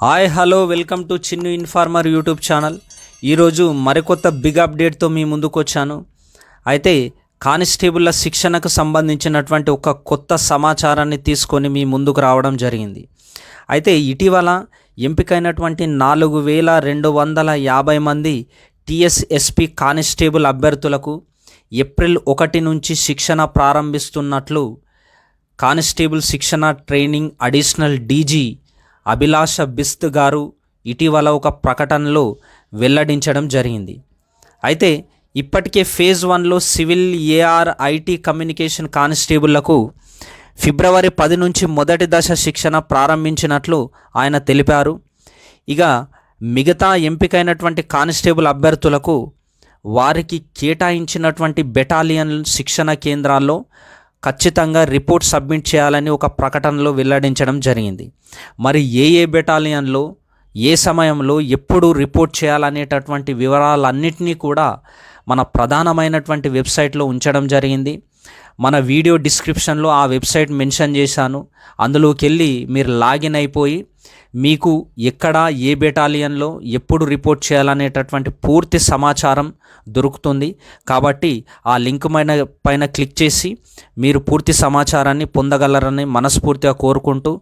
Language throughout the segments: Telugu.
Hi hello welcome to Chinnu informer YouTube channel. ఈరోజు మరికొత్త బిగ్ అప్డేట్తో మీ ముందుకు వచ్చాను. అయితే కానిస్టేబుల్ల శిక్షణకు సంబంధించినటువంటి ఒక కొత్త సమాచారాన్ని తీసుకొని మీ ముందుకు రావడం జరిగింది. అయితే ఇటీవల ఎంపికైనటువంటి 4250 మంది టీఎస్ఎస్పీ కానిస్టేబుల్ అభ్యర్థులకు ఏప్రిల్ 1 నుంచి శిక్షణ ప్రారంభిస్తున్నట్లు కానిస్టేబుల్ శిక్షణ training additional DG Abhilasha Bisht గారు ఇటీవల ఒక ప్రకటనలో వెల్లడించడం జరిగింది. అయితే ఇప్పటికే ఫేజ్ 1లో సివిల్ ఏఆర్ ఐటీ కమ్యూనికేషన్ కానిస్టేబుళ్లకు ఫిబ్రవరి 10 నుంచి మొదటి దశ శిక్షణ ప్రారంభించినట్లు ఆయన తెలిపారు. ఇక మిగతా ఎంపికైనటువంటి కానిస్టేబుల్ అభ్యర్థులకు వారికి కేటాయించినటువంటి బెటాలియన్ శిక్షణ కేంద్రాల్లో ఖచ్చితంగా రిపోర్ట్ సబ్మిట్ చేయాలని ఒక ప్రకటనలో వెల్లడించడం జరిగింది. మరి ఏ బెటాలియన్లో ఏ సమయంలో ఎప్పుడు రిపోర్ట్ చేయాలనేటటువంటి వివరాలన్నింటినీ కూడా మన ప్రధానమైనటువంటి వెబ్సైట్లో ఉంచడం జరిగింది. మన వీడియో డిస్క్రిప్షన్లో ఆ వెబ్సైట్ మెన్షన్ చేశాను. అందులోకి వెళ్ళి మీరు లాగిన్ అయిపోయి మీకు ఎక్కడ ఏ బెటాలియన్లో ఎప్పుడు రిపోర్ట్ చేయాలనేటటువంటి పూర్తి సమాచారం దొరుకుతుంది. కాబట్టి ఆ లింక్ పైన క్లిక్ చేసి మీరు పూర్తి సమాచారాన్ని పొందగలరని మనస్ఫూర్తిగా కోరుకుంటూ,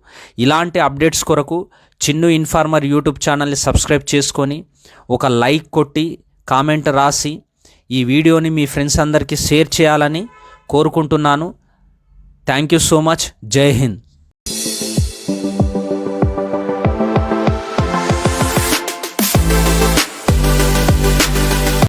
ఇలాంటి అప్డేట్స్ కొరకు చిన్ను ఇన్ఫార్మర్ యూట్యూబ్ ఛానల్ని సబ్స్క్రైబ్ చేసుకొని ఒక లైక్ కొట్టి కామెంట్ రాసి ఈ వీడియోని మీ ఫ్రెండ్స్ అందరికీ షేర్ చేయాలని కోరుకుంటున్నాను. Thank you so much. జై హింద్.